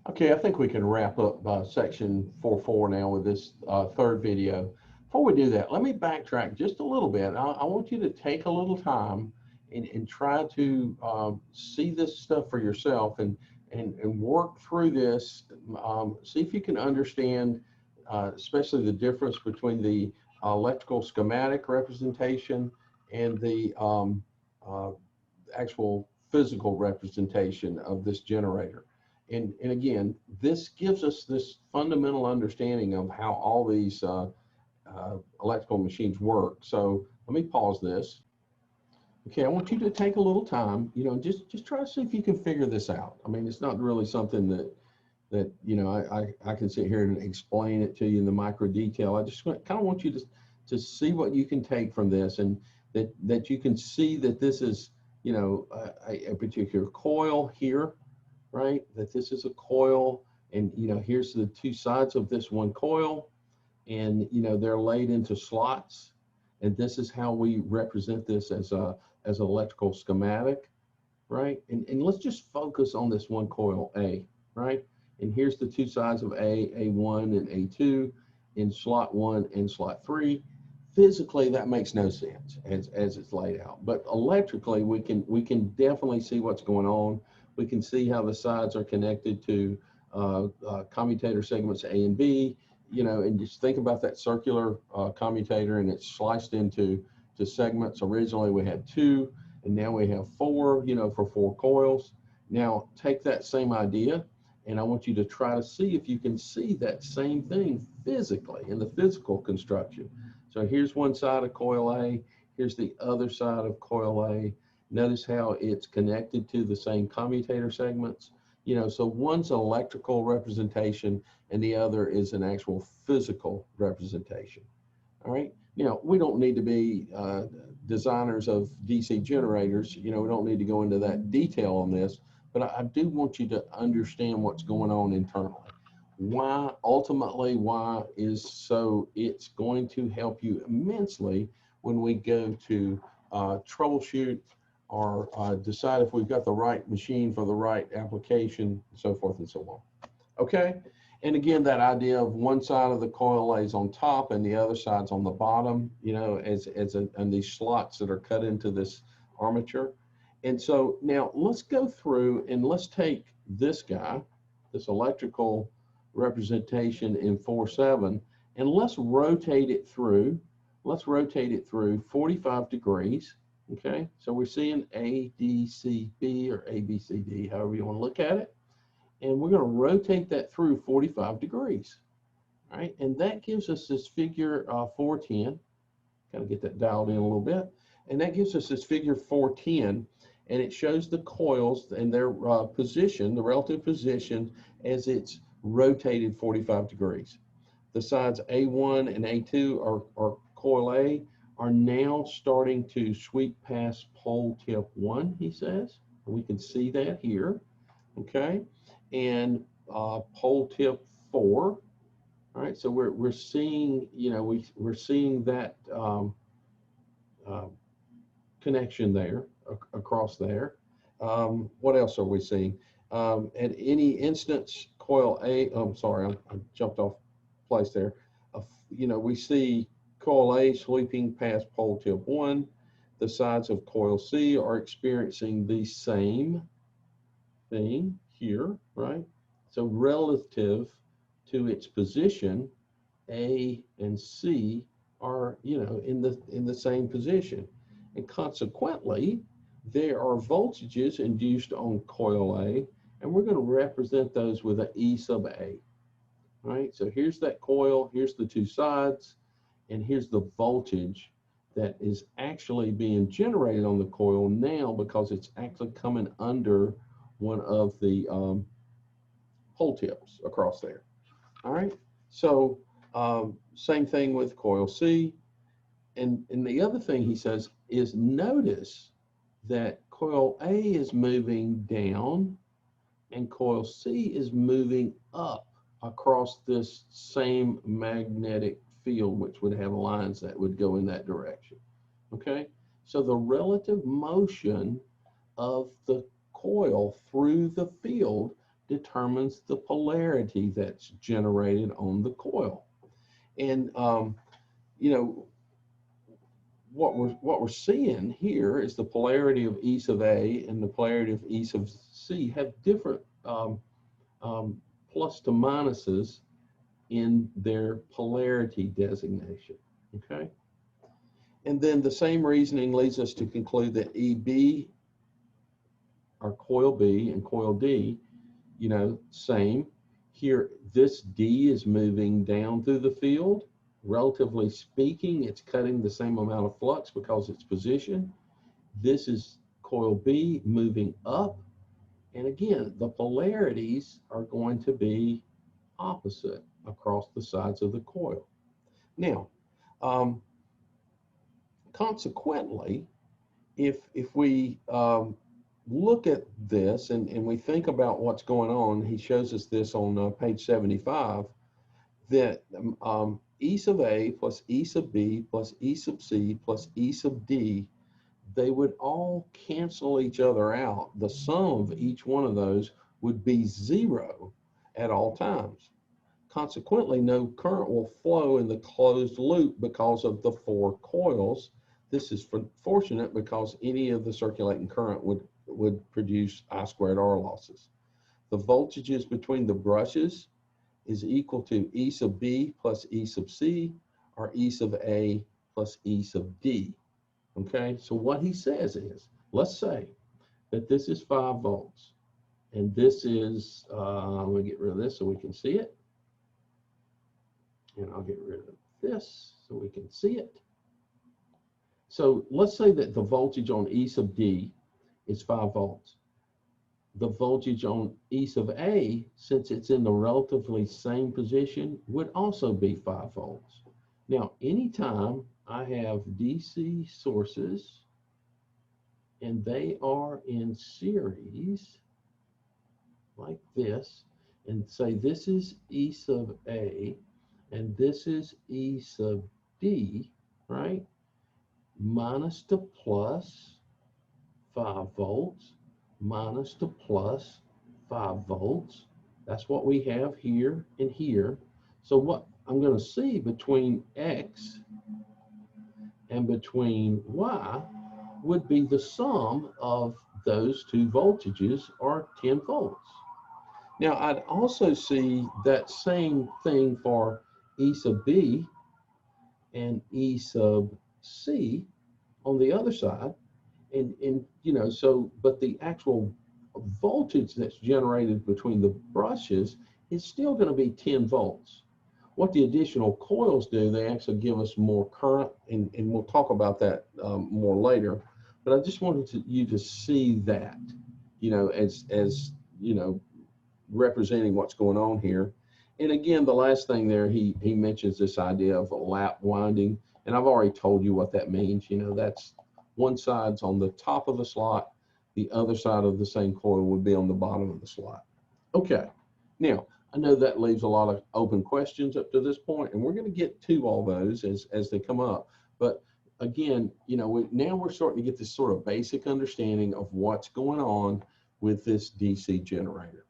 Okay, I think we can wrap up section 4.4 now with this third video. Before we do that, let me backtrack just a little bit. I want you to take a little time and try to see this stuff for yourself and work through this. See if you can understand, especially the difference between the electrical schematic representation and the uh, actual physical representation of this generator. And again, this gives us this fundamental understanding of how all these electrical machines work. So let me pause this. Okay, I want you to take a little time, just try to see if you can figure this out. I mean, it's not really something that I can sit here and explain it to you in the micro detail. I just kind of want you to see what you can take from this, and that you can see that this is, a particular coil here, right? That this is a coil, and here's the two sides of this one coil, and they're laid into slots, and this is how we represent this as electrical schematic, right? And let's just focus on this one coil A, right? And here's the two sides of A1 and A2 in slot 1 and slot 3. Physically, that makes no sense as it's laid out, but electrically, we can definitely see what's going on. We can see how the sides are connected to commutator segments A and B, and just think about that circular commutator, and it's sliced into segments. Originally, we had 2, and now we have 4, for 4 coils. Now, take that same idea, and I want you to try to see if you can see that same thing physically in the physical construction. So here's one side of coil A, here's the other side of coil A. Notice how it's connected to the same commutator segments. So one's an electrical representation and the other is an actual physical representation. All right. We don't need to be designers of DC generators. We don't need to go into that detail on this, but I do want you to understand what's going on internally. Why is so it's going to help you immensely when we go to troubleshoot or decide if we've got the right machine for the right application, so forth and so on. Okay. And again, that idea of one side of the coil lays on top and the other side's on the bottom, and these slots that are cut into this armature. And so now let's go through and let's take this guy, this electrical representation in 4.7, and let's rotate it through. Let's rotate it through 45 degrees. Okay, so we're seeing A, D, C, B, or A, B, C, D, however you want to look at it. And we're going to rotate that through 45 degrees. All right, and that gives us this figure 410. Kind of get that dialed in a little bit. And that gives us this figure 410, and it shows the coils and their position, the relative position, as it's rotated 45 degrees. The sides A1 and A2 are coil A are now starting to sweep past pole tip 1, he says. We can see that here, okay? And pole tip 4, all right? So we're seeing, we're seeing that connection there, across there. What else are we seeing? At any instance, coil A, I'm sorry, I jumped off place there. We see coil A sweeping past pole tip 1. The sides of coil C are experiencing the same thing here, right? So relative to its position, A and C are, in the same position. And consequently, there are voltages induced on coil A, and we're going to represent those with an E sub A. All right, so here's that coil, here's the two sides, and here's the voltage that is actually being generated on the coil now because it's actually coming under one of the pole tips across there. All right, so same thing with coil C. And the other thing he says is notice that coil A is moving down and coil C is moving up across this same magnetic field, which would have lines that would go in that direction. Okay, so the relative motion of the coil through the field determines the polarity that's generated on the coil. And you know, what we're seeing here is the polarity of E sub A and the polarity of E sub C have different plus to minuses in their polarity designation. Okay. And then the same reasoning leads us to conclude that EB, or coil B, and coil D, you know, same. Here, this D is moving down through the field. Relatively speaking, it's cutting the same amount of flux because it's position. This is coil B moving up. And again, the polarities are going to be opposite across the sides of the coil. Now, consequently, if we look at this and we think about what's going on, he shows us this on page 75, that E sub A plus E sub B plus E sub C plus E sub D, they would all cancel each other out. The sum of each one of those would be 0 at all times. Consequently, no current will flow in the closed loop because of the 4 coils. This is fortunate because any of the circulating current would produce I squared R losses. The voltages between the brushes is equal to E sub B plus E sub C, or E sub A plus E sub D. Okay, so what he says is, let's say that this is 5 volts, and this is, I'm going to get rid of this so we can see it. And I'll get rid of this so we can see it. So let's say that the voltage on E sub D is 5 volts. The voltage on E sub A, since it's in the relatively same position, would also be 5 volts. Now, anytime I have DC sources and they are in series like this, and say this is E sub A and this is E sub D, right? Minus to plus 5 volts, minus to plus 5 volts. That's what we have here and here. So what I'm going to see between X and between Y would be the sum of those 2 voltages, or 10 volts. Now, I'd also see that same thing for E sub B and E sub C on the other side. And you know, so, but the actual voltage that's generated between the brushes is still going to be 10 volts. What the additional coils do, they actually give us more current, and we'll talk about that more later. But I just wanted you to see that, you know, as you know, representing what's going on here. And again, the last thing there, he mentions this idea of a lap winding, and I've already told you what that means. You know, that's one side's on the top of the slot, the other side of the same coil would be on the bottom of the slot. Okay, now I know that leaves a lot of open questions up to this point, and we're going to get to all those as they come up. But again, you know, now we're starting to get this sort of basic understanding of what's going on with this DC generator.